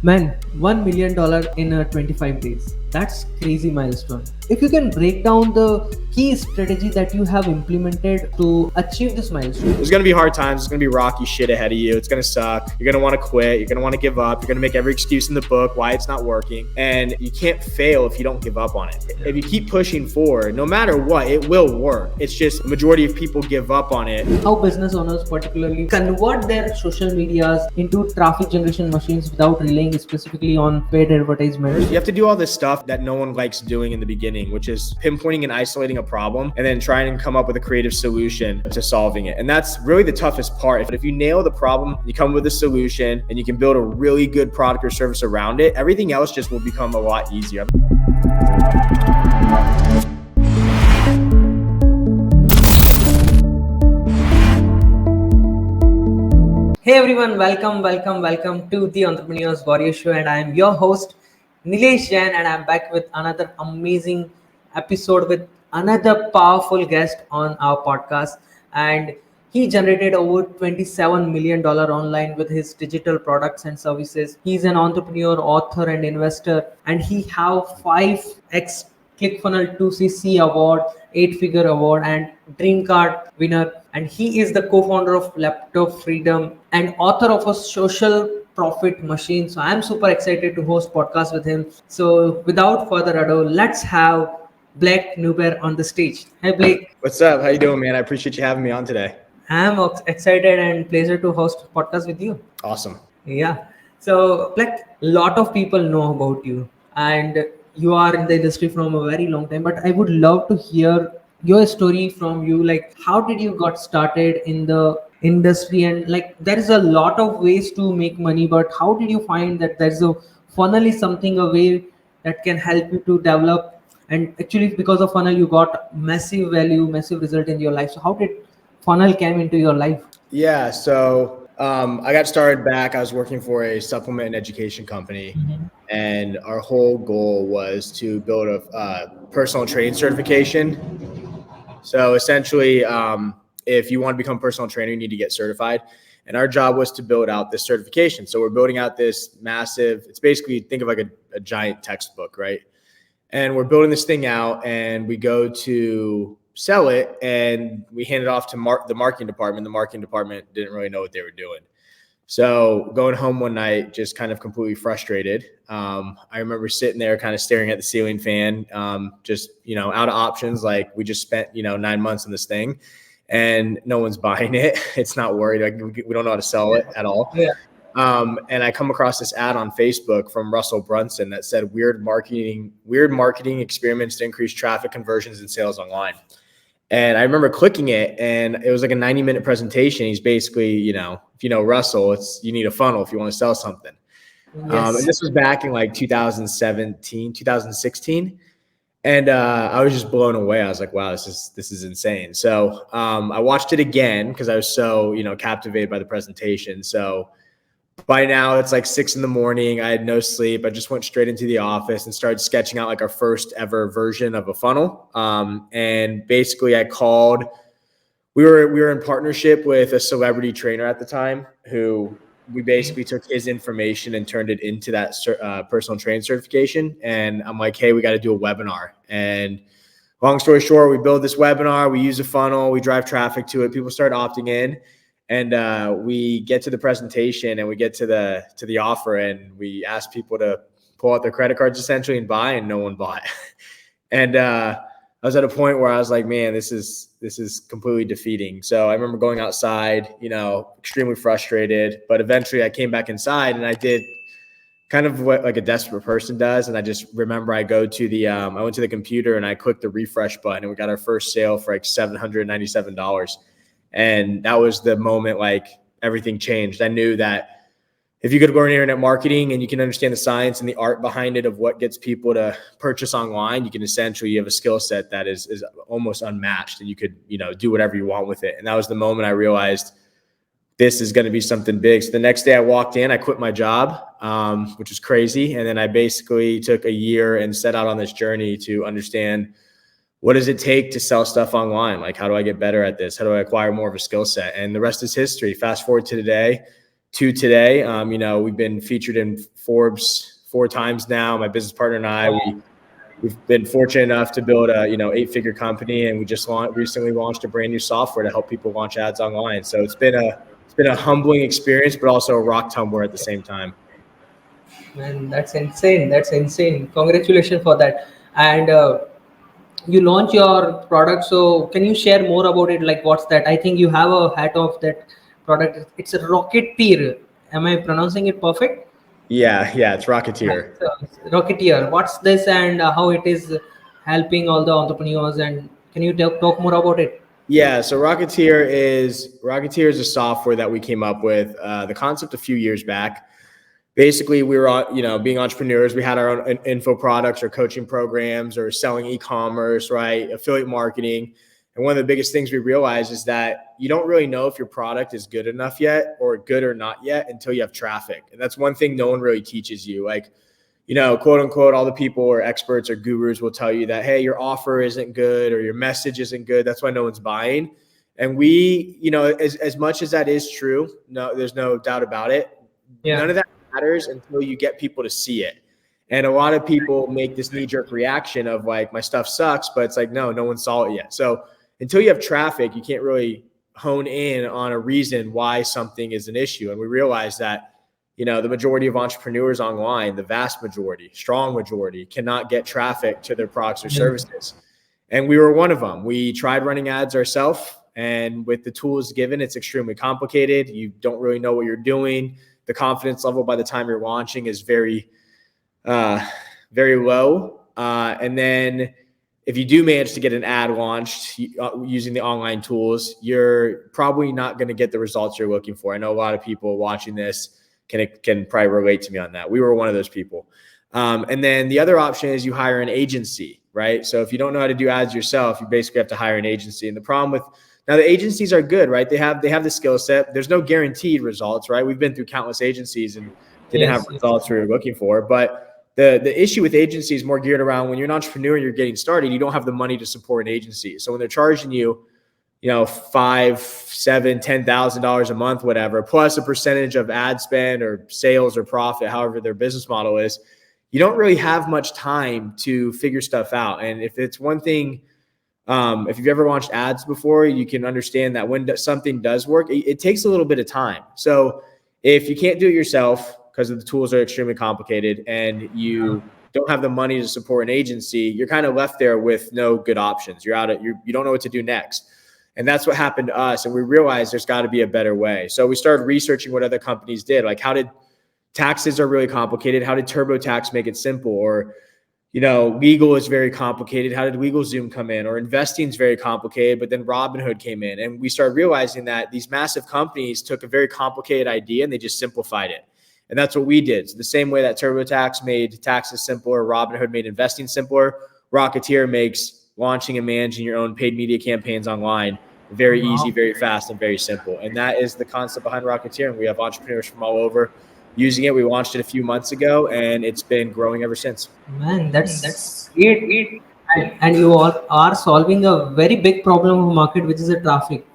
Man, $1 million in 25 days. That's crazy milestone. If you can break down the key strategy that you have implemented to achieve this milestone. There's going to be hard times. There's going to be rocky shit ahead of you. It's going to suck. You're going to want to quit. You're going to want to give up. You're going to make every excuse in the book why it's not working. And you can't fail if you don't give up on it. If you keep pushing forward, no matter what, it will work. It's just the majority of people give up on it. How business owners particularly convert their social medias into traffic generation machines without relying specifically on paid advertisements. You have to do all this stuff that no one likes doing in the beginning, which is pinpointing and isolating a problem and then trying to come up with a creative solution to solving it. And that's really the toughest part. If you nail the problem, you come with a solution and you can build a really good product or service around it, everything else just will become a lot easier. Hey everyone, welcome to the Entrepreneurs Warrior Show, and I am your host Nilesh Jain, and I'm back with another amazing episode with another powerful guest on our podcast. And he generated over $27 million online with his digital products and services. He's an entrepreneur, author, and investor, and he have 5x ClickFunnels 2CC award, 8-figure award, and Dream Card winner. And he is the co-founder of Laptop Freedom and author of a social profit machine. So I'm super excited to host podcast with him. So without further ado, let's have Blake Nubar on the stage. Hi Blake. What's up? How you doing, man? I appreciate you having me on today. I'm excited and pleasure to host podcast with you. Awesome. Yeah. So Blake, a lot of people know about you and you are in the industry from a very long time, but I would love to hear your story from you. Like, how did you got started in the industry? And like, there is a lot of ways to make money, but how did you find that there's a funnel is something, a way that can help you to develop? And actually, because of funnel, you got massive value, massive result in your life. So how did funnel came into your life? Yeah. So I got started back. I was working for a supplement and education company, and our whole goal was to build a personal training certification. So essentially, if you want to become a personal trainer, you need to get certified. And our job was to build out this certification. So we're building out this massive, it's basically, think of like a giant textbook, right? And we're building this thing out and we go to sell it and we hand it off to the marketing department. The marketing department didn't really know what they were doing. So going home one night, just kind of completely frustrated. I remember sitting there kind of staring at the ceiling fan, just, out of options. Like we just spent, 9 months on this thing and no one's buying it. It's not worried. Like we don't know how to sell it at all. Yeah. And I come across this ad on Facebook from Russell Brunson that said weird marketing experiments to increase traffic conversions and sales online. And I remember clicking it and it was like a 90-minute presentation. He's basically, if you know Russell, you need a funnel if you want to sell something. Yes. And this was back in like 2017, 2016. And I was just blown away. I was like, wow, this is insane. So I watched it again because I was so, captivated by the presentation. So by now it's like 6 a.m. I had no sleep. I just went straight into the office and started sketching out like our first ever version of a funnel. And basically I called, we were in partnership with a celebrity trainer at the time who we basically took his information and turned it into that personal training certification. And I'm like, hey, we got to do a webinar. And long story short, we build this webinar, we use a funnel, we drive traffic to it. People start opting in. And we get to the presentation and we get to the offer and we ask people to pull out their credit cards essentially and buy, and no one bought. And I was at a point where I was like, man, this is completely defeating. So I remember going outside, extremely frustrated, but eventually I came back inside and I did kind of what like a desperate person does. And I just remember I went to the computer and I clicked the refresh button and we got our first sale for like $797. And that was the moment like everything changed. I knew that if you could learn internet marketing and you can understand the science and the art behind it of what gets people to purchase online, you can essentially, have a skill set that is almost unmatched and you could, do whatever you want with it. And that was the moment I realized this is going to be something big. So the next day I walked in, I quit my job, which was crazy. And then I basically took a year and set out on this journey to understand, what does it take to sell stuff online? Like, how do I get better at this? How do I acquire more of a skill set? And the rest is history. Fast forward to today, we've been featured in Forbes 4 times now. My business partner and I, we've been fortunate enough to build a 8-figure company, and we just recently launched a brand new software to help people launch ads online. So it's been a humbling experience, but also a rock tumbler at the same time. Man, that's insane. That's insane. Congratulations for that. And you launch your product. So can you share more about it? Like, what's that? I think you have a hat of that product. It's a Rocketeer. Am I pronouncing it perfect? Yeah, it's Rocketeer. So, Rocketeer. What's this and how it is helping all the entrepreneurs? And can you talk more about it? Yeah, so Rocketeer is a software that we came up with. The concept a few years back. Basically, we were, being entrepreneurs. We had our own info products or coaching programs or selling e-commerce, right? Affiliate marketing. And one of the biggest things we realized is that you don't really know if your product is good enough yet or good or not yet until you have traffic. And that's one thing no one really teaches you. Like, quote unquote, all the people or experts or gurus will tell you that, hey, your offer isn't good or your message isn't good. That's why no one's buying. And we, as much as that is true, no, there's no doubt about it. Yeah. None of that matters until you get people to see it. And a lot of people make this knee-jerk reaction of like, my stuff sucks, but it's like, no one saw it yet. So until you have traffic, you can't really hone in on a reason why something is an issue. And we realized that, the majority of entrepreneurs online, the vast majority, strong majority, cannot get traffic to their products or services. And we were one of them. We tried running ads ourselves, and with the tools given, it's extremely complicated. You don't really know what you're doing. The confidence level by the time you're launching is very, very low. And then if you do manage to get an ad launched using the online tools, you're probably not going to get the results you're looking for. I know a lot of people watching this can probably relate to me on that. We were one of those people. And then the other option is you hire an agency, right? So if you don't know how to do ads yourself, you basically have to hire an agency. And the problem now the agencies are good, right? They have the skill set. There's no guaranteed results, right? We've been through countless agencies and didn't have results we were looking for. But the issue with agencies is more geared around when you're an entrepreneur and you're getting started, you don't have the money to support an agency. So when they're charging you, $5,000, $7,000, $10,000 a month, whatever, plus a percentage of ad spend or sales or profit, however their business model is, you don't really have much time to figure stuff out. And if it's one thing, if you've ever launched ads before, you can understand that when something does work, it takes a little bit of time. So if you can't do it yourself because the tools are extremely complicated and you don't have the money to support an agency, you're kind of left there with no good options. You don't know what to do next. And that's what happened to us. And we realized there's got to be a better way. So we started researching what other companies did. Like, taxes are really complicated. How did TurboTax make it simple? Or, legal is very complicated. How did LegalZoom come in? Or investing is very complicated, but then Robinhood came in. And we started realizing that these massive companies took a very complicated idea and they just simplified it. And that's what we did. So the same way that TurboTax made taxes simpler, Robinhood made investing simpler, Rocketeer makes launching and managing your own paid media campaigns online very easy, very fast, and very simple. And that is the concept behind Rocketeer. And we have entrepreneurs from all over using it. We launched it a few months ago, and it's been growing ever since. Man, that's great. And you all are solving a very big problem of market, which is the traffic.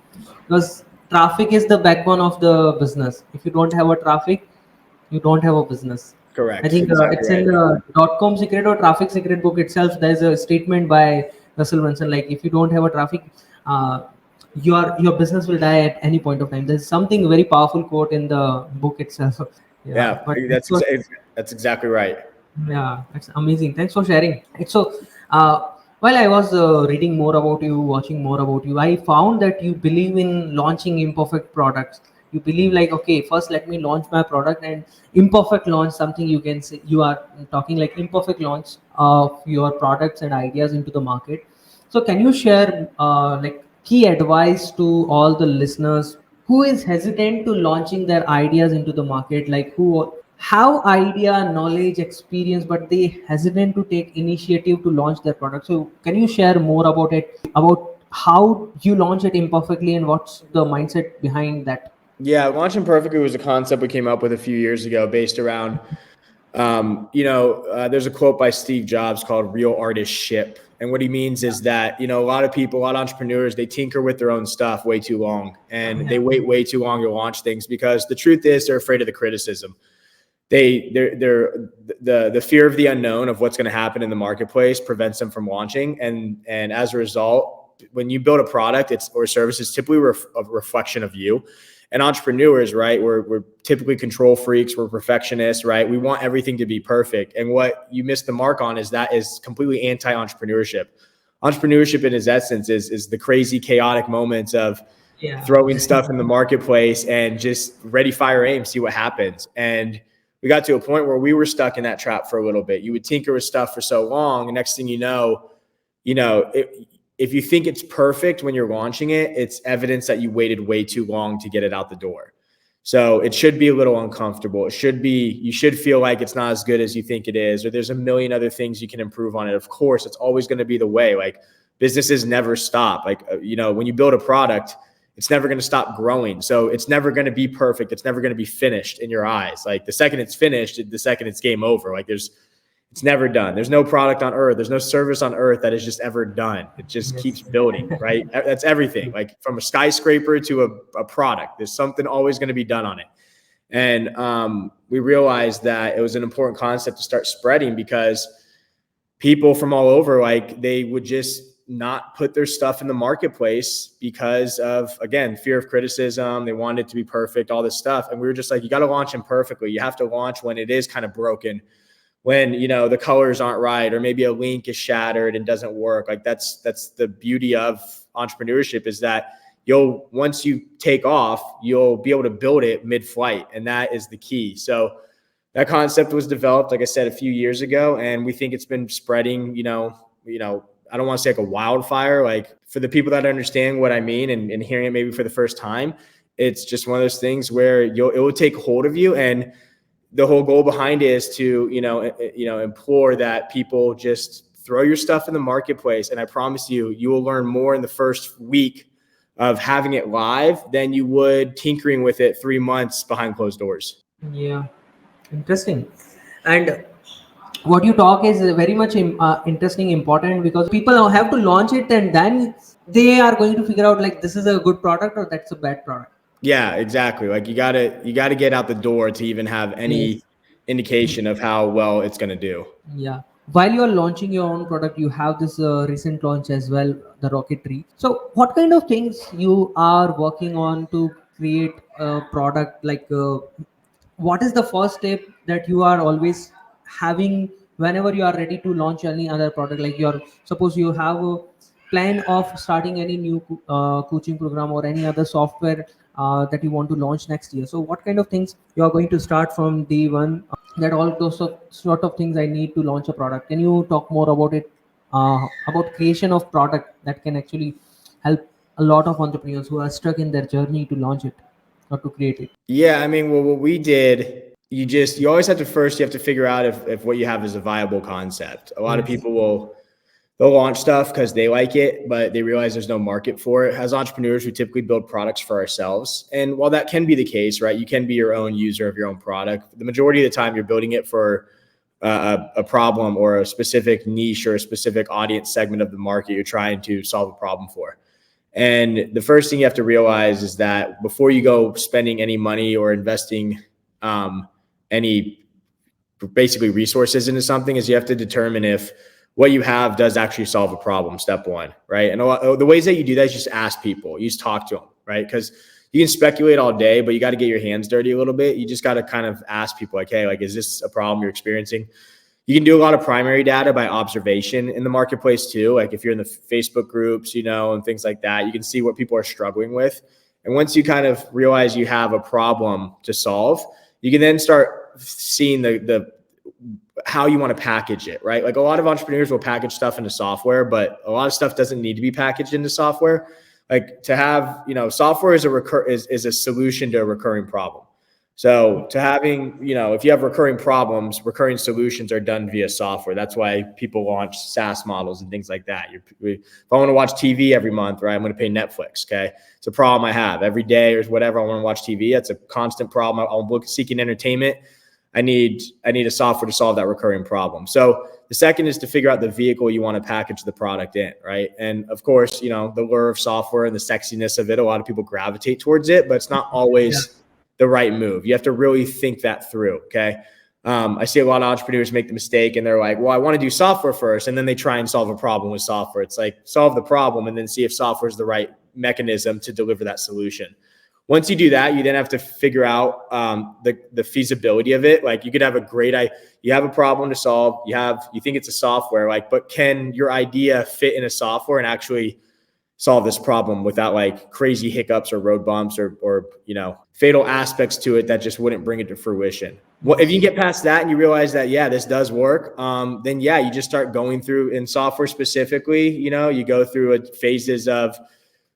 Because traffic is the backbone of the business. If you don't have a traffic, you don't have a business. Correct. I think it's in the .com secret or traffic secret book itself. There's a statement by Russell Brunson, like, if you don't have a traffic, your business will die at any point of time. There's something very powerful quote in the book itself. Yeah, that's exactly right. Yeah, that's amazing. Thanks for sharing. So, while I was reading more about you, watching more about you, I found that you believe in launching imperfect products. You believe like, okay, first let me launch my product, and imperfect launch, something you can say, you are talking like imperfect launch of your products and ideas into the market. So can you share like key advice to all the listeners who is hesitant to launching their ideas into the market, like who have idea, knowledge, experience, but they hesitant to take initiative to launch their product? So can you share more about it, about how you launch it imperfectly and what's the mindset behind that? Yeah, launching perfectly was a concept we came up with a few years ago based around, there's a quote by Steve Jobs called "Real artists ship." And what he means is that, a lot of people, a lot of entrepreneurs, they tinker with their own stuff way too long, and they wait way too long to launch things because the truth is they're afraid of the criticism. the fear of the unknown of what's going to happen in the marketplace prevents them from launching. And as a result, when you build a product, or service, it's typically a reflection of you. And entrepreneurs, right, we're typically control freaks, we're perfectionists, right? We want everything to be perfect. And what you miss the mark on is that is completely anti-entrepreneurship. Entrepreneurship in its essence is the crazy, chaotic moments of throwing stuff in the marketplace and just ready, fire, aim, see what happens. And we got to a point where we were stuck in that trap for a little bit. You would tinker with stuff for so long, and next thing you know, if you think it's perfect when you're launching it, it's evidence that you waited way too long to get it out the door. So it should be a little uncomfortable. You should feel like it's not as good as you think it is, or there's a million other things you can improve on it. Of course, it's always going to be the way. Like, businesses never stop. Like, when you build a product, it's never going to stop growing. So it's never going to be perfect. It's never going to be finished in your eyes. Like, the second it's finished, the second it's game over. Like, it's never done. There's no product on earth. There's no service on earth that is just ever done. It just keeps building, right? That's everything. Like, from a skyscraper to a product, there's something always going to be done on it. And we realized that it was an important concept to start spreading, because people from all over, like, they would just not put their stuff in the marketplace because of, again, fear of criticism. They wanted it to be perfect, all this stuff. And we were just like, you got to launch them perfectly. You have to launch when it is kind of broken, when, the colors aren't right, or maybe a link is shattered and doesn't work. Like, that's the beauty of entrepreneurship, is that once you take off, you'll be able to build it mid-flight. And that is the key. So that concept was developed, like I said, a few years ago, and we think it's been spreading, I don't want to say like a wildfire. Like, for the people that understand what I mean and hearing it maybe for the first time, it's just one of those things where it will take hold of you. And the whole goal behind it is to, implore that people just throw your stuff in the marketplace. And I promise you, you will learn more in the first week of having it live than you would tinkering with it 3 months behind closed doors. Yeah, interesting. And what you talk is very much interesting, important, because people have to launch it, and then they are going to figure out, like, this is a good product or that's a bad product. Yeah, exactly. Like, you gotta get out the door to even have any indication of how well it's going to do. Yeah. While you are launching your own product, you have this recent launch as well, the rocketry. So what kind of things you are working on to create a product? Like, what is the first step that you are always having whenever you are ready to launch any other product? Like, suppose you have a plan of starting any new coaching program or any other software that you want to launch next year. So what kind of things you are going to start from day one, that all those sort of things I need to launch a product? Can you talk more about it, about creation of product that can actually help a lot of entrepreneurs who are stuck in their journey to launch it or to create it? Yeah, I mean, well, what we did, you always have to figure out if what you have is a viable concept. A lot of people they'll launch stuff because they like it, but they realize there's no market for it. As entrepreneurs, we typically build products for ourselves. And while that can be the case, right, you can be your own user of your own product. The majority of the time, you're building it for a problem or a specific niche or a specific audience segment of the market you're trying to solve a problem for. And the first thing you have to realize is that before you go spending any money or investing any basically resources into something, is you have to determine if what you have does actually solve a problem, step one, right? And the ways that you do that is just ask people. You just talk to them, right? Because you can speculate all day, but you got to get your hands dirty a little bit. You just got to kind of ask people, like, hey, like, is this a problem you're experiencing? You can do a lot of primary data by observation in the marketplace too. Like, if you're in the Facebook groups, and things like that, you can see what people are struggling with. And once you kind of realize you have a problem to solve, you can then start seeing the how you want to package it, right? Like, a lot of entrepreneurs will package stuff into software, but a lot of stuff doesn't need to be packaged into software. Like, to have, software is a solution to a recurring problem. So to having, if you have recurring problems, recurring solutions are done via software. That's why people launch SaaS models and things like that. If I want to watch TV every month, right, I'm going to pay Netflix. Okay. It's a problem I have every day or whatever. I want to watch TV. That's a constant problem. I'm seeking entertainment. I need a software to solve that recurring problem. So the second is to figure out the vehicle you want to package the product in, right? And of course, the lure of software and the sexiness of it, a lot of people gravitate towards it, but it's not always the right move. You have to really think that through, okay? I see a lot of entrepreneurs make the mistake and they're like, well, I want to do software first. And then they try and solve a problem with software. It's like solve the problem and then see if software is the right mechanism to deliver that solution. Once you do that, you then have to figure out the feasibility of it. Like you could have a great idea, you have a problem to solve, you think it's a software, like, but can your idea fit in a software and actually solve this problem without like crazy hiccups or road bumps or fatal aspects to it that just wouldn't bring it to fruition. Well, if you get past that and you realize that, yeah, this does work, then yeah, you just start going through in software specifically, you go through phases of,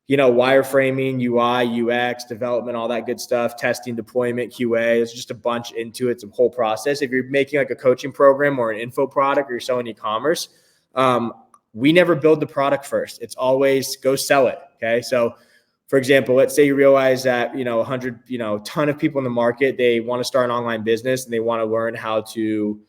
wireframing, UI, UX, development, all that good stuff, testing, deployment, QA. It's just a bunch into it. It's a whole process. If you're making like a coaching program or an info product or you're selling e-commerce, we never build the product first. It's always go sell it. Okay. So for example, let's say you realize that, a ton of people in the market, they want to start an online business and they want to learn how to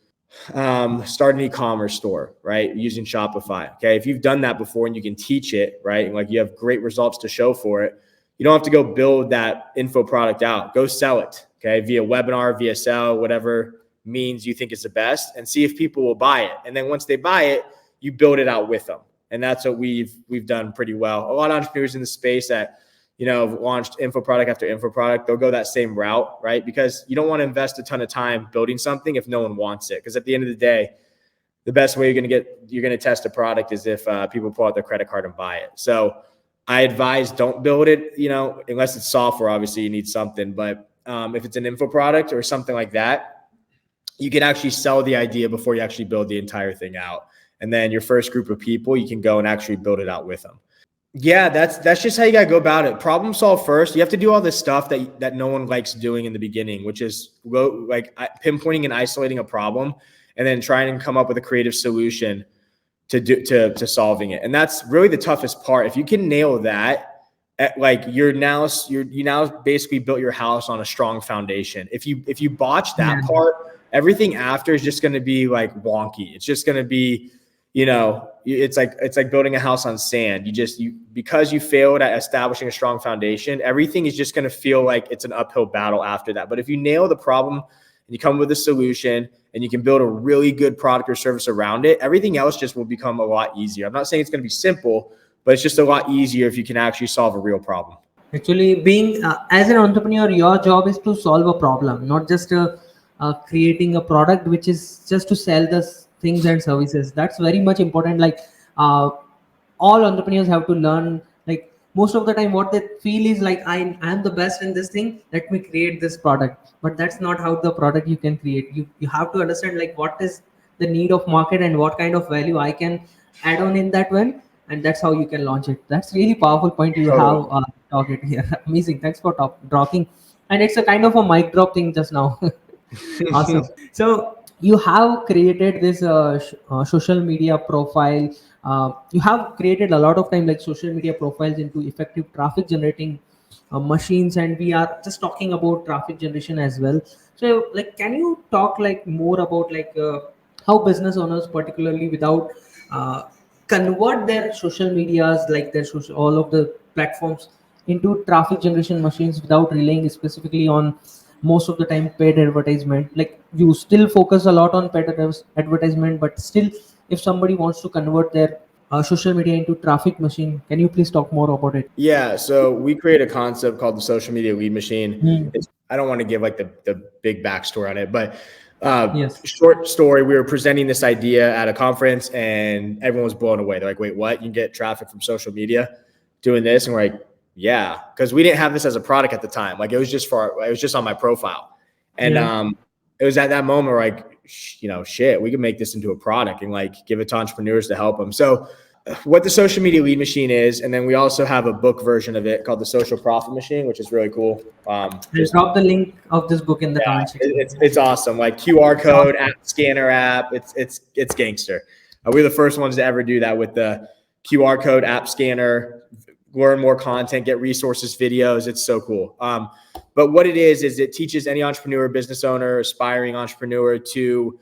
start an e-commerce store, right? Using Shopify. Okay. If you've done that before and you can teach it, right? And like you have great results to show for it, you don't have to go build that info product out. Go sell it. Okay. Via webinar, VSL, whatever means you think is the best, and see if people will buy it. And then once they buy it, you build it out with them. And that's what we've done pretty well. A lot of entrepreneurs in the space that, launched info product after info product, they'll go that same route, right? Because you don't want to invest a ton of time building something if no one wants it. Because at the end of the day, the best way you're going to test a product is if people pull out their credit card and buy it. So I advise don't build it, unless it's software, obviously you need something. But if it's an info product or something like that, you can actually sell the idea before you actually build the entire thing out. And then your first group of people, you can go and actually build it out with them. Yeah, that's just how you gotta go about it. Problem solve first. You have to do all this stuff that no one likes doing in the beginning, which is like pinpointing and isolating a problem, and then trying to come up with a creative solution to solving it. And that's really the toughest part. If you can nail that, you now basically built your house on a strong foundation. If you botch that part, everything after is just going to be like wonky. It's just going to be, it's like building a house on sand. Because you failed at establishing a strong foundation, everything is just going to feel like it's an uphill battle after that. But if you nail the problem and you come with a solution and you can build a really good product or service around it, everything else just will become a lot easier. I'm not saying it's going to be simple, but it's just a lot easier if you can actually solve a real problem. Actually, being as an entrepreneur, your job is to solve a problem, not just creating a product which is just to sell the things and services. That's very much important. Like all entrepreneurs have to learn, like most of the time what they feel is like I am the best in this thing, let me create this product. But that's not how the product you can create. You have to understand like what is the need of market and what kind of value I can add on in that one, and that's how you can launch it. That's really powerful point you have talked it here. Amazing, thanks for talking. And it's a kind of a mic drop thing just now. Awesome. So you have created this social media profile. You have created a lot of time like social media profiles into effective traffic generating machines, and we are just talking about traffic generation as well. So like, can you talk like more about like how business owners, particularly without convert their social medias, like their social, all of the platforms into traffic generation machines without relying specifically on most of the time paid advertisement? Like you still focus a lot on paid advertisement, but still if somebody wants to convert their social media into traffic machine, can you please talk more about it? Yeah, so we created a concept called the social media lead machine. I don't want to give like the big backstory on it, but Yes. short story, we were presenting this idea at a conference and everyone was blown away. They're like, wait, what? You can get traffic from social media doing this? And we're like, yeah, because we didn't have this as a product at the time. Like it was just on my profile. And it was at that moment where like, shit, we could make this into a product and like give it to entrepreneurs to help them. So what the social media lead machine is, and then we also have a book version of it called the social profit machine, which is really cool. I'll drop the link of this book in the comment section. It's awesome. Like QR code, app scanner app. It's gangster. We're the first ones to ever do that with the QR code, app scanner, learn more content, get resources, videos. It's so cool. But what it is it teaches any entrepreneur, business owner, aspiring entrepreneur to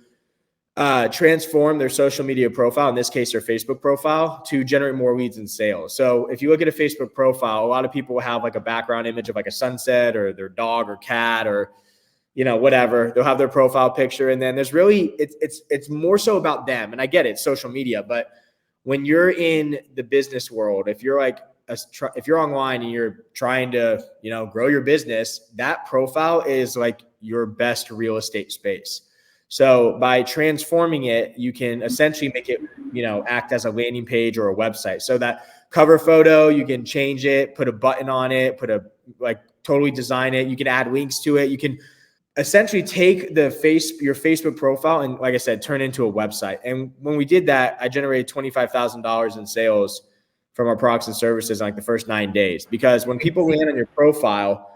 transform their social media profile, in this case, their Facebook profile, to generate more leads and sales. So if you look at a Facebook profile, a lot of people have like a background image of like a sunset or their dog or cat or whatever. They'll have their profile picture. And then there's really, it's more so about them. And I get it, social media, but when you're in the business world, if you're if you're online and you're trying to, grow your business, that profile is like your best real estate space. So by transforming it, you can essentially make it, act as a landing page or a website. So that cover photo, you can change it, put a button on it, totally design it. You can add links to it. You can essentially take your Facebook profile and, like I said, turn it into a website. And when we did that, I generated $25,000 in sales from our products and services in like the first 9 days. Because when people land on your profile,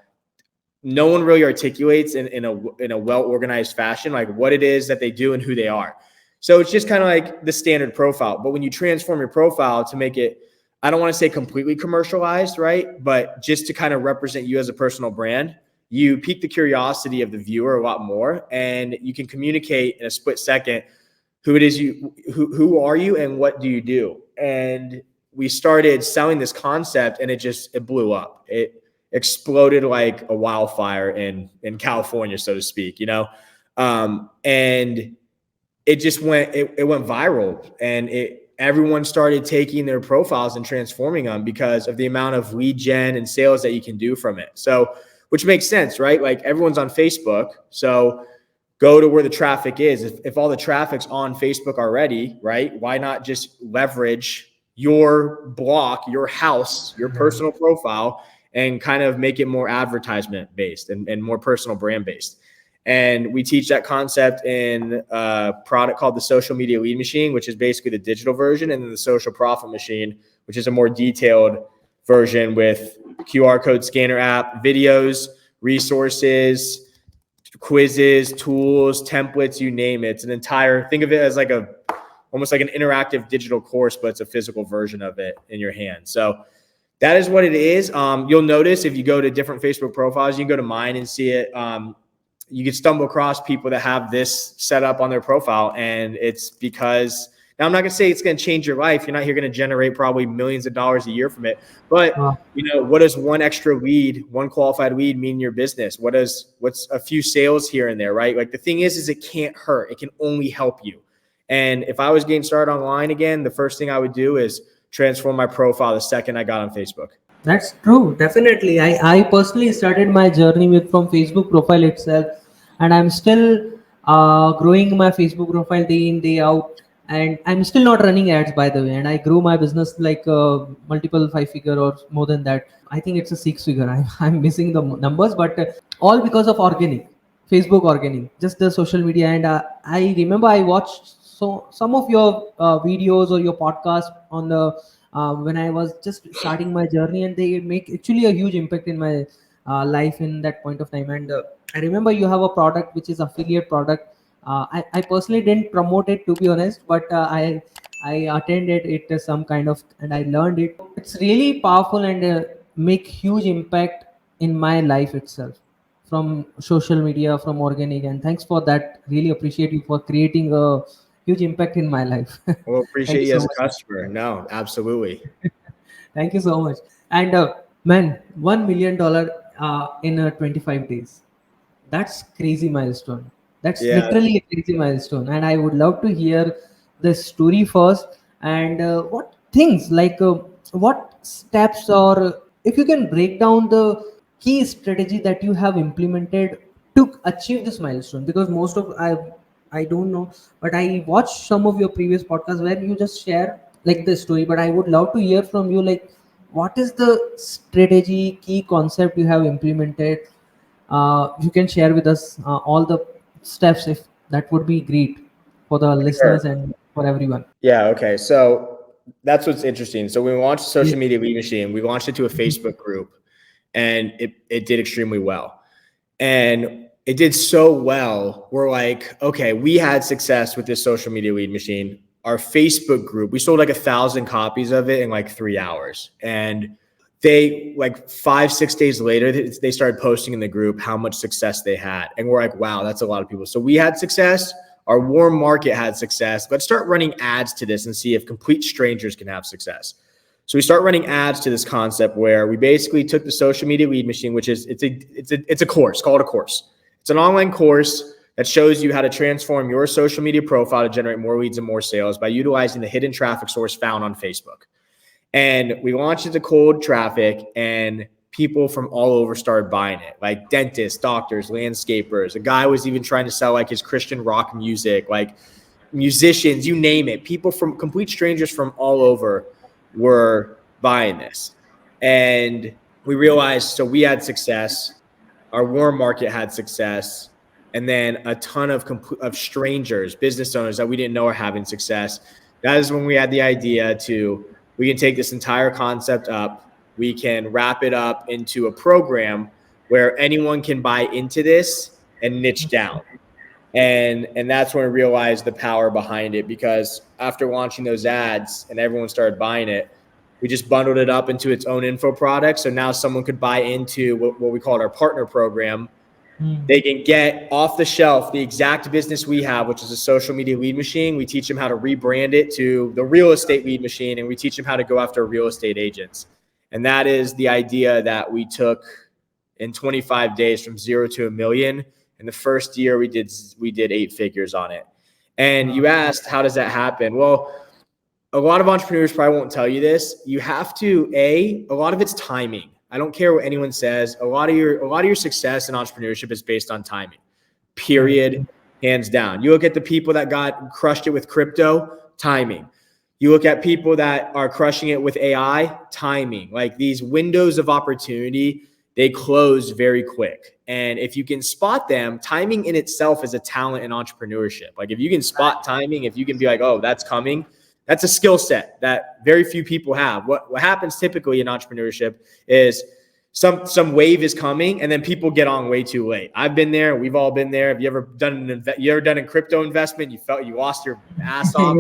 no one really articulates in a well-organized fashion, like what it is that they do and who they are. So it's just kind of like the standard profile. But when you transform your profile to make it, I don't want to say completely commercialized, right? But just to kind of represent you as a personal brand, you pique the curiosity of the viewer a lot more, and you can communicate in a split second who it is who are you and what do you do. And we started selling this concept, and it blew up. It exploded like a wildfire in California, so to speak, and it just went viral, and everyone started taking their profiles and transforming them because of the amount of lead gen and sales that you can do from it. So, which makes sense, right? Like everyone's on Facebook. So go to where the traffic is. If all the traffic's on Facebook already, right? Why not just leverage your block, your house, your personal profile, and kind of make it more advertisement based and more personal brand based. And we teach that concept in a product called the Social Media Lead Machine, which is basically the digital version, and then the Social Profit Machine, which is a more detailed version with QR code scanner app, videos, resources, quizzes, tools, templates, you name it. It's an entire, think of it as like almost like an interactive digital course, but it's a physical version of it in your hand. So that is what it is. You'll notice if you go to different Facebook profiles, you can go to mine and see it. You can stumble across people that have this set up on their profile, and it's because, now I'm not going to say it's going to change your life. You're not here going to generate probably millions of dollars a year from it, but what does one extra lead, one qualified lead mean in your business? What's a few sales here and there, right? Like the thing is it can't hurt. It can only help you. And if I was getting started online again, the first thing I would do is transform my profile the second I got on Facebook. That's true. Definitely. I personally started my journey from Facebook profile itself, and I'm still growing my Facebook profile day in, day out. And I'm still not running ads, by the way. And I grew my business like multiple 5-figure or more than that. I think it's a 6-figure. I'm missing the numbers, but all because of organic, Facebook organic, just the social media. And I remember I watched some of your videos or your podcast on the when I was just starting my journey, and they make actually a huge impact in my life in that point of time. And I remember you have a product which is affiliate product. I personally didn't promote it, to be honest, but I attended it as some kind of, and I learned it. It's really powerful and make huge impact in my life itself from social media, from organic. And thanks for that. Really appreciate you for creating a huge impact in my life. Well, appreciate you so as a much. customer. No, absolutely. Thank you so much. And man, $1 million in 25 days. That's crazy milestone. That's Yeah. literally a crazy milestone. And I would love to hear the story first. And what things like what steps, or if you can break down the key strategy that you have implemented to achieve this milestone. Because most of I don't know, but I watched some of your previous podcasts where you just share like the story. But I would love to hear from you, like what is the strategy, key concept you have implemented. You can share with us all the steps, if that would be great for the listeners and for everyone. Yeah. Okay. So that's what's interesting. So when we launched Social Media Lead Machine, we launched it to a Facebook group, and it did extremely well. And it did so well. We're like, okay, we had success with this Social Media Lead Machine. Our Facebook group, we sold like 1,000 copies of it in like 3 hours. And they, like 5-6 days later, they started posting in the group how much success they had. And we're like, wow, that's a lot of people. So we had success. Our warm market had success. Let's start running ads to this and see if complete strangers can have success. So we start running ads to this concept where we basically took the Social Media Lead Machine, which is it's a course, call it a course. It's an online course that shows you how to transform your social media profile to generate more leads and more sales by utilizing the hidden traffic source found on Facebook. And we launched it to cold traffic, and people from all over started buying it, like dentists, doctors, landscapers. A guy was even trying to sell like his Christian rock music, like musicians, you name it. People from complete strangers from all over were buying this. And we realized, so we had success, our warm market had success, and then a ton of strangers, business owners that we didn't know are having success. That is when we had the idea we can take this entire concept up, we can wrap it up into a program where anyone can buy into this and niche down. And that's when we realized the power behind it, because after launching those ads and everyone started buying it, we just bundled it up into its own info product. So now someone could buy into what we call our partner program. They can get off the shelf the exact business we have, which is a social media lead machine. We teach them how to rebrand it to the real estate lead machine, and we teach them how to go after real estate agents. And that is the idea that we took in 25 days from 0 to $1 million. In the first year, we did 8 figures on it. And you asked, how does that happen? Well, a lot of entrepreneurs probably won't tell you this. You have to, a lot of it's timing. I don't care what anyone says. A lot of your success in entrepreneurship is based on timing. Period. Hands down. You look at the people that crushed it with crypto, timing. You look at people that are crushing it with AI, timing. Like these windows of opportunity, they close very quick. And if you can spot them, timing in itself is a talent in entrepreneurship. Like if you can spot timing, if you can be like, oh, that's coming, that's a skill set that very few people have. What happens typically in entrepreneurship is some wave is coming and then people get on way too late. I've been there. We've all been there. Have you ever done a crypto investment? You felt you lost your ass off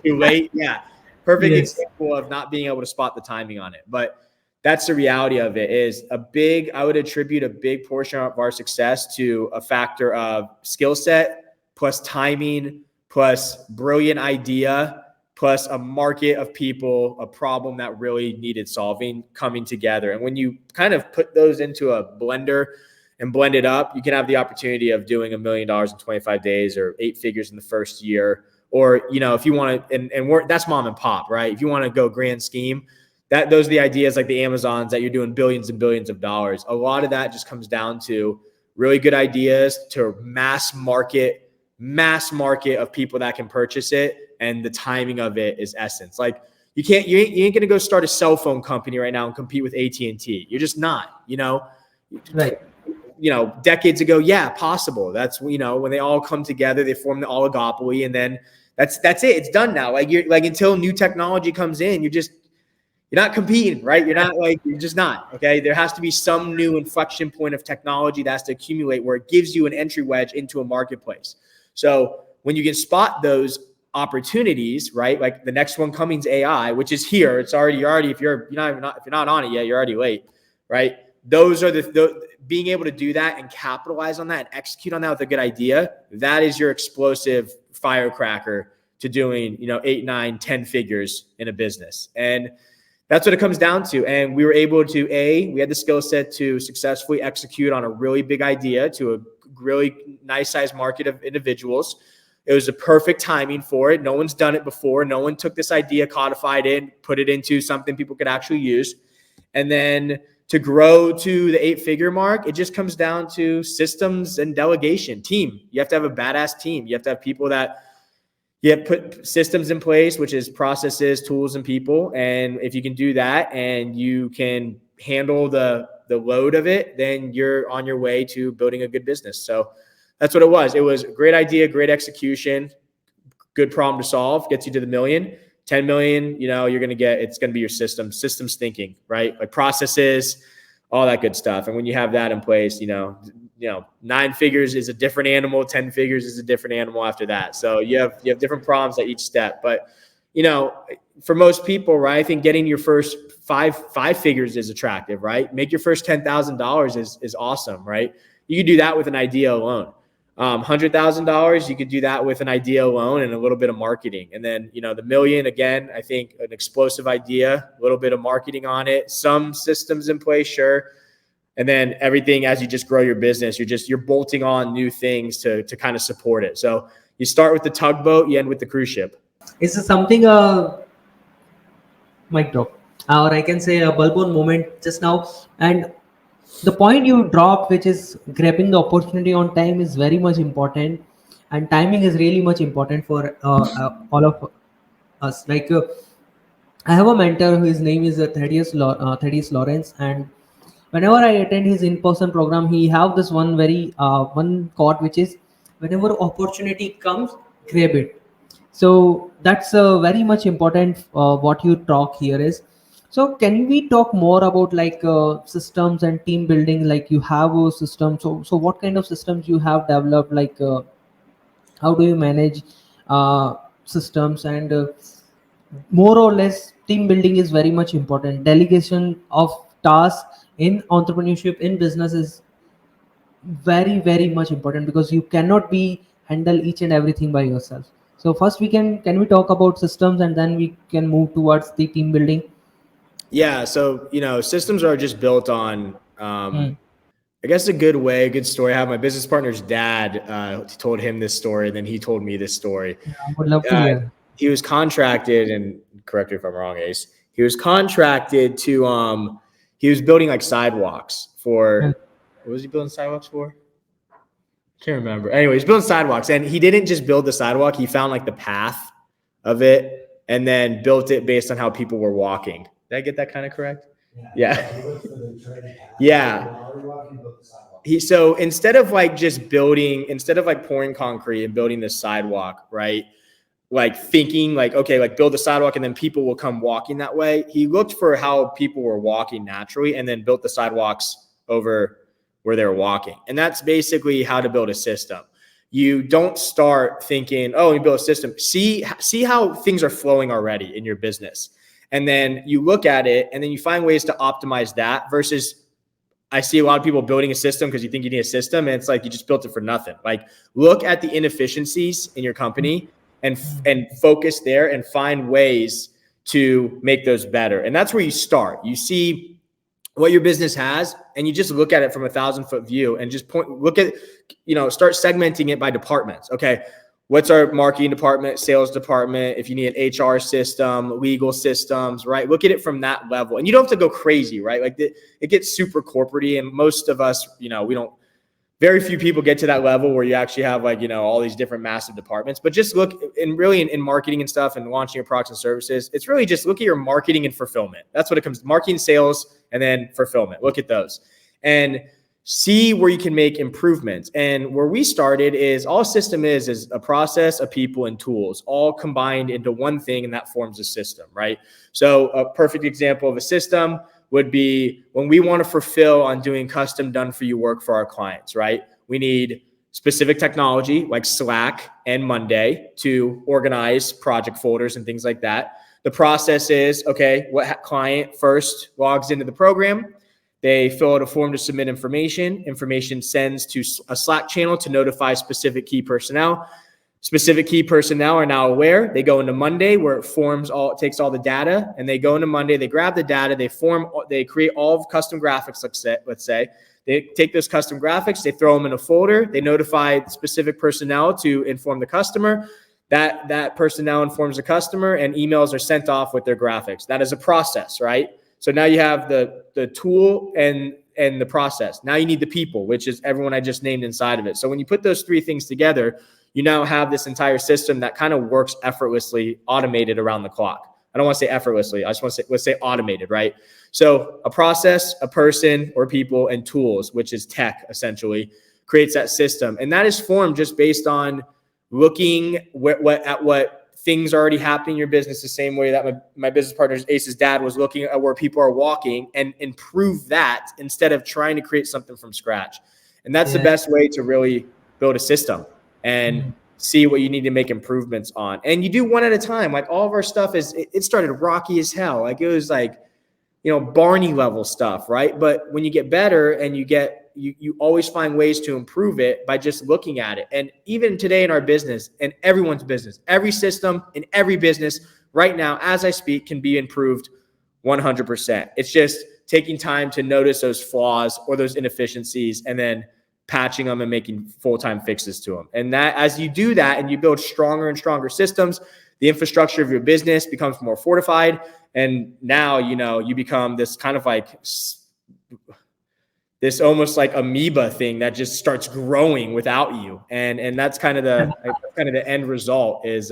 too late. Yeah. Perfect example of not being able to spot the timing on it. But that's the reality of it. Is I would attribute a big portion of our success to a factor of skill set plus timing plus brilliant idea plus a market of people, a problem that really needed solving coming together. And when you kind of put those into a blender and blend it up, you can have the opportunity of doing $1 million in 25 days or 8 figures in the first year. Or, if you want to, that's mom and pop, right? If you want to go grand scheme, those are the ideas like the Amazons that you're doing billions and billions of dollars. A lot of that just comes down to really good ideas to mass market of people that can purchase it. And the timing of it is essence. Like you ain't going to go start a cell phone company right now and compete with AT&T. You're just not, Right. Decades ago, yeah, possible. That's, when they all come together, they form the oligopoly, and then that's it. It's done now. Like until new technology comes in, you're not competing, right? You're just not, okay? There has to be some new inflection point of technology that has to accumulate where it gives you an entry wedge into a marketplace. So when you can spot those opportunities, right? Like the next one coming is AI, which is here. It's already, if you're not on it yet, you're already late, right? Those are the being able to do that and capitalize on that and execute on that with a good idea. That is your explosive firecracker to doing, 8, 9, 10 figures in a business. And that's what it comes down to. And we were able to, we had the skill set to successfully execute on a really big idea to a really nice sized market of individuals. It was a perfect timing for it. No one's done it before. No one took this idea, codified it, put it into something people could actually use. And then to grow to the 8-figure mark, it just comes down to systems and delegation. Team. You have to have a badass team. You have to have people that you have put systems in place, which is processes, tools, and people. And if you can do that and you can handle the load of it, then you're on your way to building a good business. So that's what it was. It was a great idea, great execution, good problem to solve, gets you to the million. 10 million, it's going to be your systems thinking, right? Like processes, all that good stuff. And when you have that in place, 9 figures is a different animal, 10 figures is a different animal after that. So you have different problems at each step. But, for most people, right, I think getting your first five figures is attractive, right? Make your first $10,000 is awesome, right? You could do that with an idea alone. $100,000, you could do that with an idea alone and a little bit of marketing. And then, the million, again, I think an explosive idea, a little bit of marketing on it, some systems in place, sure. And then everything, as you just grow your business, you're bolting on new things to kind of support it. So you start with the tugboat, you end with the cruise ship. Is this something mic drop, or I can say a bulb on moment just now? And the point you dropped, which is grabbing the opportunity on time, is very much important, and timing is really much important for all of us. Like I have a mentor whose name is Thaddeus Lawrence, and whenever I attend his in-person program, he have this one very one quote, which is, "Whenever opportunity comes, grab it." So that's very much important. What you talk here is. So can we talk more about like systems and team building? Like you have a system. So what kind of systems you have developed? Like how do you manage systems and more or less team building is very much important. Delegation of tasks in entrepreneurship in business is very much important, because you cannot be handle each and everything by yourself. So first we can we talk about systems, and then we can move towards the team building. Yeah. So, systems are just built on, Hmm. I guess a good story. I have my business partner's dad, told him this story, and then he told me this story. Yeah, I would love to Uh, hear. he was contracted, and correct me if I'm wrong, Ace. He was contracted to, he was building like sidewalks Hmm. for, what was he building sidewalks for? Can't remember. Anyway, he's building sidewalks, and he didn't just build the sidewalk. He found like the path of it and then built it based on how people were walking. Did I get that kind of correct? Yeah. Yeah. So instead of like pouring concrete and building this sidewalk, right? Like thinking like, okay, like build the sidewalk and then people will come walking that way. He looked for how people were walking naturally and then built the sidewalks over where they were walking. And that's basically how to build a system. You don't start thinking, oh, you build a system. See how things are flowing already in your business. And then you look at it and then you find ways to optimize that versus I see a lot of people building a system because you think you need a system. And it's like, you just built it for nothing. Like look at the inefficiencies in your company and focus there and find ways to make those better. And that's where you start. You see what your business has and you just look at it from 1,000-foot view and just start segmenting it by departments. Okay. What's our marketing department, sales department? If you need an HR system, legal systems, right? Look at it from that level. And you don't have to go crazy, right? Like it gets super corporate-y, and most of us, very few people get to that level where you actually have like, all these different massive departments. But just look in marketing and stuff and launching your products and services. It's really just look at your marketing and fulfillment. That's what it comes to. Marketing, sales, and then fulfillment. Look at those and see where you can make improvements. And where we started is all a system is a process of people and tools all combined into one thing, and that forms a system, right? So a perfect example of a system would be when we want to fulfill on doing custom done for you work for our clients, right? We need specific technology like Slack and Monday to organize project folders and things like that. The process is, okay, what client first logs into the program? They fill out a form to submit information. Information sends to a Slack channel to notify specific key personnel. Specific key personnel are now aware. They go into Monday where it takes all the data, and they go into Monday, they grab the data, they create all of custom graphics, let's say. They take those custom graphics, they throw them in a folder, they notify specific personnel to inform the customer. That personnel informs the customer, and emails are sent off with their graphics. That is a process, right? So now you have the tool and the process. Now you need the people, which is everyone I just named inside of it. So when you put those three things together, you now have this entire system that kind of works effortlessly, automated around the clock. I don't want to say effortlessly. I just want to say, let's say automated, right? So a process, a person or people, and tools, which is tech essentially, creates that system. And that is formed just based on looking at what things are already happening in your business, the same way that my business partner's Ace's dad was looking at where people are walking and improve that instead of trying to create something from scratch. And that's the best way to really build a system and see what you need to make improvements on. And you do one at a time. Like all of our stuff it started rocky as hell. Like it was like, Barney level stuff, right? But when you get better and you always find ways to improve it by just looking at it. And even today in our business and everyone's business, every system in every business right now, as I speak, can be improved 100%. It's just taking time to notice those flaws or those inefficiencies and then patching them and making full-time fixes to them. And that, as you do that and you build stronger and stronger systems, the infrastructure of your business becomes more fortified. And now, you become this kind of like this almost like amoeba thing that just starts growing without you. And that's kind of the end result is,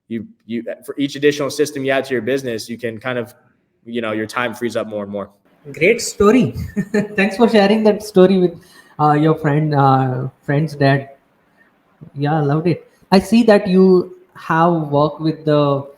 you for each additional system you add to your business, you can kind of, your time frees up more and more. Great story. Thanks for sharing that story with your friend's dad. Yeah, loved it. I see that you have worked with the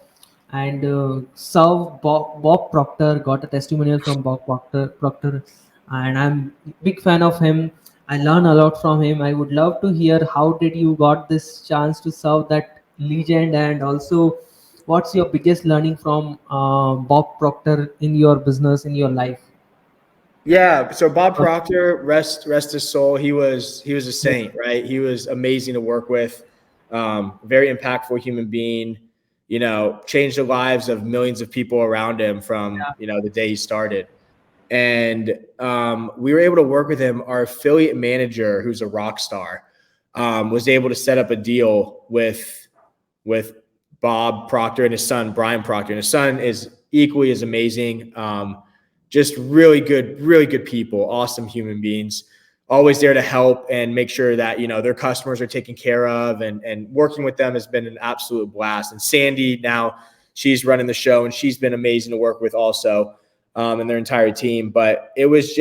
and served Bob Proctor, got a testimonial from Proctor, and I'm big fan of him. I learn a lot from him. I would love to hear how did you got this chance to serve that legend, and also what's your biggest learning from Bob Proctor in your business, in your life? Yeah. So Bob Proctor, rest his soul. He was a saint, right? He was amazing to work with. Very impactful human being, changed the lives of millions of people around him from, the day he started. And we were able to work with him. Our affiliate manager, who's a rock star, was able to set up a deal with Bob Proctor and his son, Brian Proctor. And his son is equally as amazing. Just really good people, awesome human beings, always there to help and make sure that, their customers are taken care of, and working with them has been an absolute blast. And Sandy, now she's running the show, and she's been amazing to work with also, and their entire team. But it was,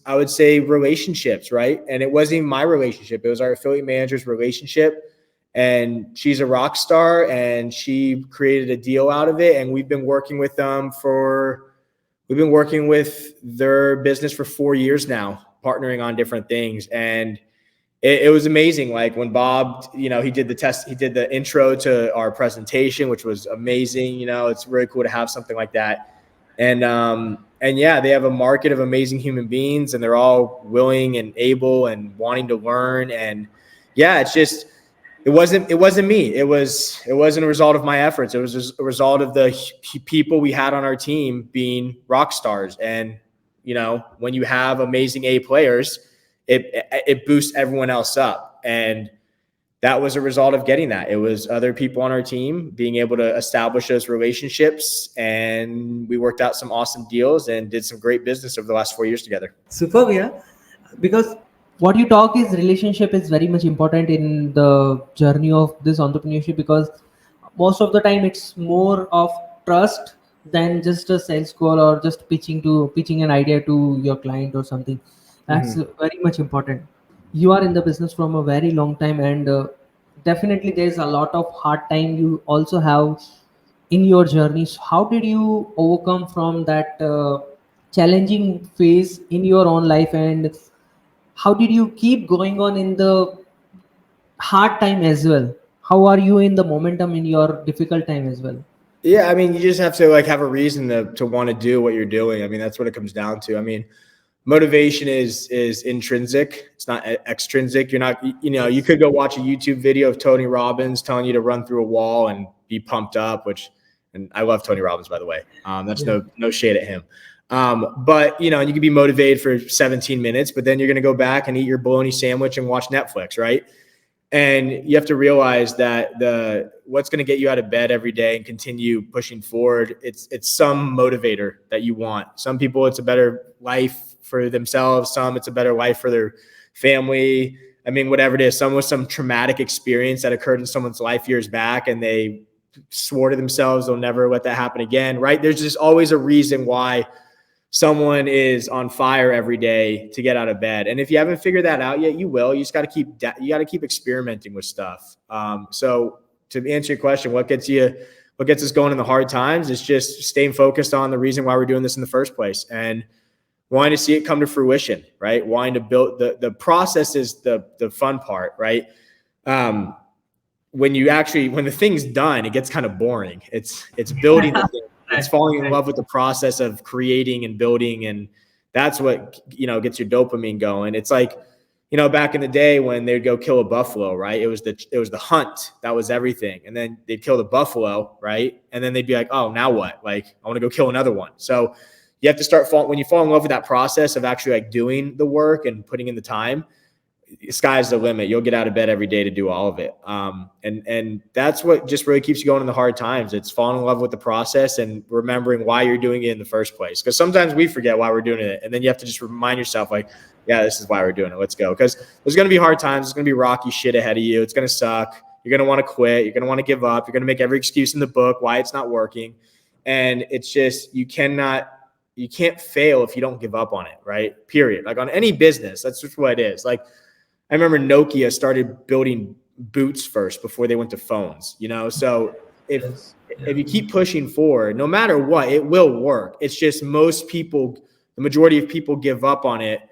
I would say, relationships, right? And it wasn't even my relationship. It was our affiliate manager's relationship. And she's a rock star, and she created a deal out of it. And we've been working with them we've been working with their business for 4 years now, partnering on different things. And it was amazing. Like when Bob, he did the intro to our presentation, which was amazing. It's really cool to have something like that. And yeah, they have a market of amazing human beings, and they're all willing and able and wanting to learn. And yeah, it's just, it wasn't me. It wasn't a result of my efforts. It was just a result of the people we had on our team being rock stars. And, when you have amazing A players, it boosts everyone else up. And that was a result of getting that. It was other people on our team being able to establish those relationships. And we worked out some awesome deals and did some great business over the last 4 years together. Superb, yeah. Because what you talk is relationship is very much important in the journey of this entrepreneurship, because most of the time it's more of trust than just a sales call or just pitching an idea to your client or something. That's very much important. You are in the business from a very long time, and definitely there's a lot of hard time you also have in your journey. So how did you overcome from that challenging phase in your own life, and how did you keep going on in the hard time as well? How are you in the momentum in your difficult time as well? Yeah, I mean, you just have to have a reason to want to do what you're doing. I mean, that's what it comes down to. I mean, motivation is intrinsic. It's not extrinsic. You're not, you could go watch a YouTube video of Tony Robbins telling you to run through a wall and be pumped up, and I love Tony Robbins, by the way. That's no shade at him. But you can be motivated for 17 minutes, but then you're going to go back and eat your bologna sandwich and watch Netflix, right? And you have to realize that what's going to get you out of bed every day and continue pushing forward, it's some motivator that you want. Some people, it's a better life for themselves. Some, it's a better life for their family. I mean, whatever it is, some with some traumatic experience that occurred in someone's life years back, and they swore to themselves they'll never let that happen again, right? There's just always a reason why someone is on fire every day to get out of bed. And if you haven't figured that out yet, you will. You just got to keep experimenting with stuff. So to answer your question, what gets us going in the hard times is just staying focused on the reason why we're doing this in the first place, and wanting to see it come to fruition, right? Wanting to build the process is the fun part, right? When the thing's done, it gets kind of boring. It's building the thing. It's falling in love with the process of creating and building. And that's what, gets your dopamine going. It's like, back in the day when they'd go kill a buffalo, right? It was the hunt. That was everything. And then they'd kill the buffalo, right? And then they'd be like, oh, now what? Like, I want to go kill another one. So you have to when you fall in love with that process of actually like doing the work and putting in the time, sky's the limit. You'll get out of bed every day to do all of it. And that's what just really keeps you going in the hard times. It's falling in love with the process and remembering why you're doing it in the first place. Because sometimes we forget why we're doing it. And then you have to just remind yourself, like, yeah, this is why we're doing it. Let's go. Because there's going to be hard times. There's going to be rocky shit ahead of you. It's going to suck. You're going to want to quit. You're going to want to give up. You're going to make every excuse in the book why it's not working. And it's just, you can't fail if you don't give up on it, right? Period. Like on any business, that's just what it is. Like, I remember Nokia started building boots first before they went to phones, So if you keep pushing forward, no matter what, it will work. It's just the majority of people give up on it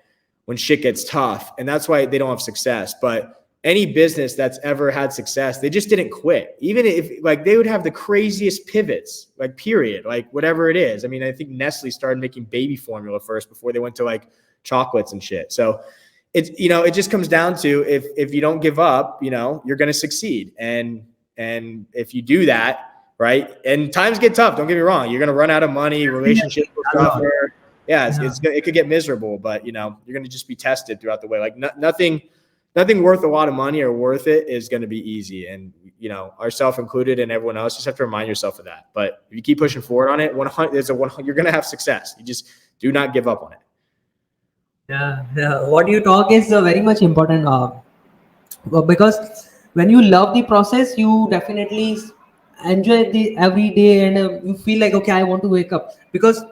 when shit gets tough. And that's why they don't have success. But any business that's ever had success, they just didn't quit. Even if like they would have the craziest pivots, like period, like whatever it is. I mean, I think Nestle started making baby formula first before they went to like chocolates and shit. So it's, it just comes down to if you don't give up, you're going to succeed. And if you do that, right. And times get tough. Don't get me wrong. You're going to run out of money. Relationships will suffer. Yeah. It could get miserable, but you're going to just be tested throughout the way. Like nothing worth a lot of money or worth it is going to be easy. And, ourselves included and everyone else, just have to remind yourself of that. But if you keep pushing forward on it, you're going to have success. You just do not give up on it. Yeah. What you talk is very much important because when you love the process, you definitely enjoy the every day, and you feel like, okay, I want to wake up, because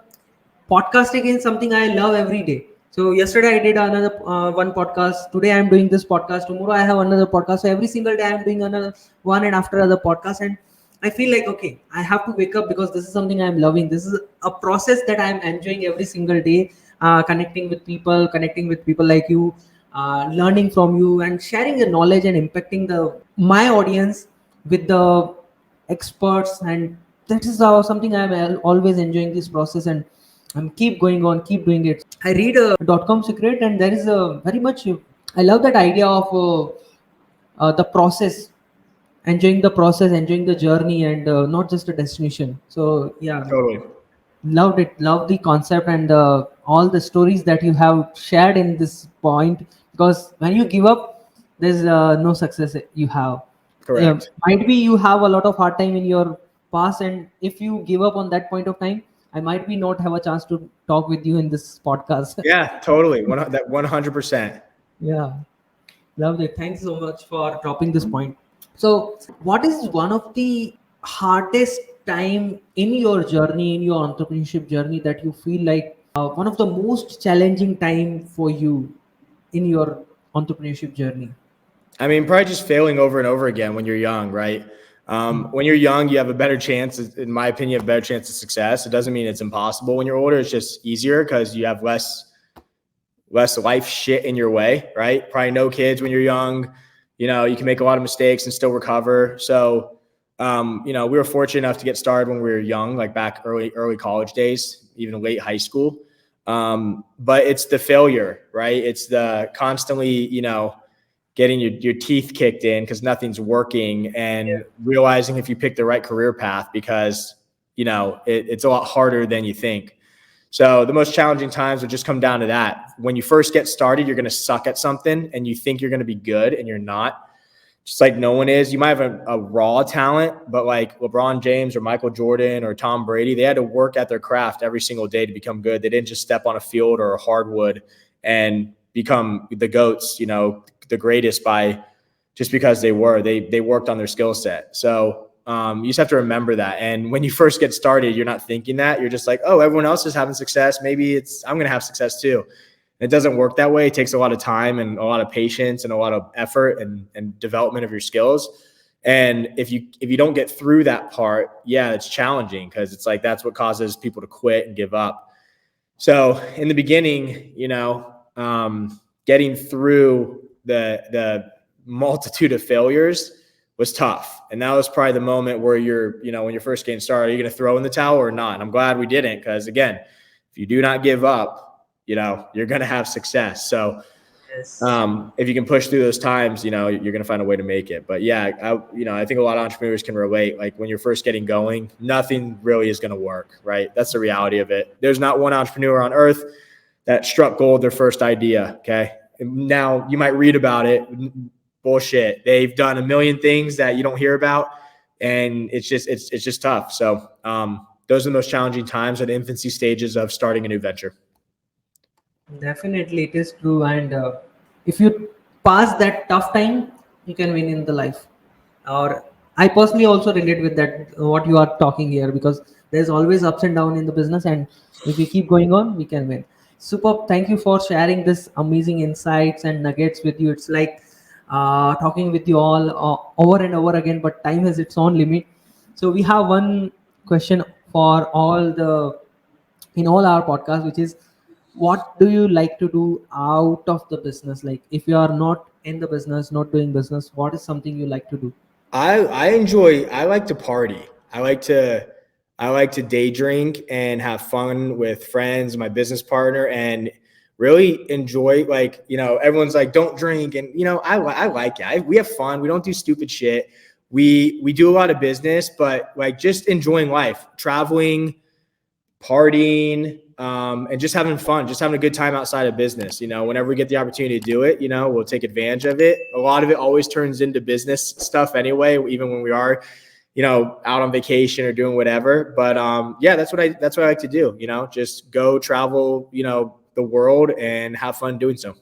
podcasting is something I love every day. So yesterday I did another one podcast. Today I'm doing this podcast. Tomorrow I have another podcast. So every single day I'm doing another one and after other podcast, and I feel like, okay, I have to wake up because this is something I'm loving. This is a process that I'm enjoying every single day. Connecting with people like you, learning from you, and sharing the knowledge and impacting my audience with the experts. And that is something I'm always enjoying this process, and I'm keep going on, keep doing it. I read a .com secret, and there is a very much, I love that idea of the process, enjoying the process, enjoying the journey, and not just a destination. So yeah, Totally. Loved the concept, and all the stories that you have shared in this point, because when you give up, there's no success you have. Correct. Might be you have a lot of hard time in your past, and if you give up on that point of time, I might be not have a chance to talk with you in this podcast. Yeah, totally. 100%. Yeah, loved it. Thanks so much for dropping this point. So what is one of the hardest time in your journey, in your entrepreneurship journey, that you feel like one of the most challenging time for you in your entrepreneurship journey? I mean, probably just failing over and over again when you're young, right? When you're young, you have a better chance, in my opinion, a better chance of success. It doesn't mean it's impossible. When you're older, it's just easier because you have less life shit in your way, right? Probably no kids when you're young. You can make a lot of mistakes and still recover. So, we were fortunate enough to get started when we were young, like back early college days, even late high school. But it's the failure, right? It's the constantly, getting your teeth kicked in because nothing's working, and realizing if you pick the right career path, because, it's a lot harder than you think. So the most challenging times would just come down to that. When you first get started, you're going to suck at something and you think you're going to be good, and you're not. Just like no one is. You might have a raw talent, but like LeBron James or Michael Jordan or Tom Brady, they had to work at their craft every single day to become good. They didn't just step on a field or a hardwood and become the GOATs, the greatest just because they worked on their skill set. So you just have to remember that. And when you first get started, you're not thinking that. You're just like, oh, everyone else is having success. Maybe I'm going to have success too. And it doesn't work that way. It takes a lot of time and a lot of patience and a lot of effort and development of your skills. And if you don't get through that part, yeah, it's challenging, because it's like, that's what causes people to quit and give up. So in the beginning, getting through the multitude of failures was tough. And that was probably the moment where when you're first getting started, are you going to throw in the towel or not? And I'm glad we didn't, because again, if you do not give up, you're going to have success. So Yes. If you can push through those times, you're going to find a way to make it. But yeah, I think a lot of entrepreneurs can relate. Like when you're first getting going, nothing really is going to work, right? That's the reality of it. There's not one entrepreneur on earth that struck gold their first idea. Okay. And now you might read about it. Bullshit. They've done a million things that you don't hear about. And it's just tough. So, those are the most challenging times at the infancy stages of starting a new venture. Definitely, it is true. And if you pass that tough time, you can win in the life. Or I personally also relate with that what you are talking here, because there's always ups and down in the business, and if we keep going on, we can win. Super. Thank you for sharing this amazing insights and nuggets with you. It's like talking with you all over and over again, but time has its own limit. So we have one question for all the in all our podcasts, which is, what do you like to do out of the business? Like if you are not in the business, not doing business, what is something you like to do? I like to party. I like to day drink and have fun with friends, my business partner, and really enjoy, like, everyone's like, don't drink. And, I like it. We have fun. We don't do stupid shit. We do a lot of business, but like just enjoying life, traveling, partying, and just having fun, just having a good time outside of business. Whenever we get the opportunity to do it, we'll take advantage of it. A lot of it always turns into business stuff anyway, even when we are, out on vacation or doing whatever. But yeah, that's what I like to do. Just go travel, the world and have fun doing so.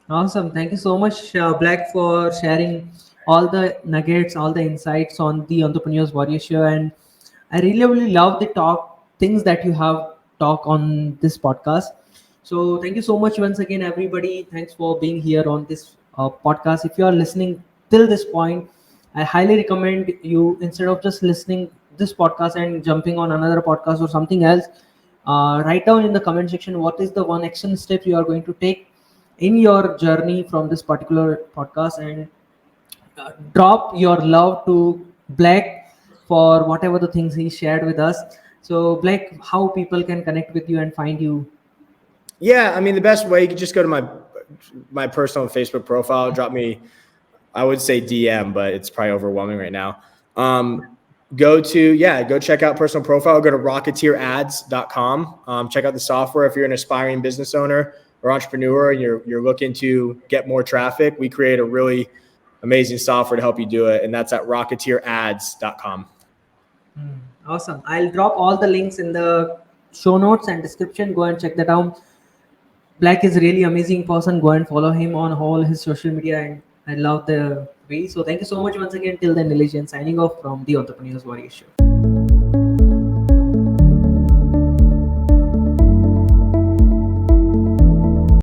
Awesome. Thank you so much, Black, for sharing all the nuggets, all the insights on the Entrepreneurs Warrior Show. And I really, really love the things that you have talk on this podcast. So thank you so much once again, everybody. Thanks for being here on this podcast. If you are listening till this point, I highly recommend you, instead of just listening this podcast and jumping on another podcast or something else, write down in the comment section what is the one action step you are going to take in your journey from this particular podcast, and drop your love to Black for whatever the things he shared with us. So Black, how people can connect with you and find you? Yeah, I mean, the best way, you could just go to my personal Facebook profile, drop me, I would say DM, but it's probably overwhelming right now. Go check out personal profile. Go to rocketeerads.com. Check out the software. If you're an aspiring business owner or entrepreneur and you're looking to get more traffic, we create a really amazing software to help you do it. And that's at rocketeerads.com. Awesome. I'll drop all the links in the show notes and description. Go and check that out. Black is a really amazing person. Go and follow him on all his social media, and I love the way. So thank you so much once again. Till then, Nilesh, signing off from the Entrepreneurs Warrior Show.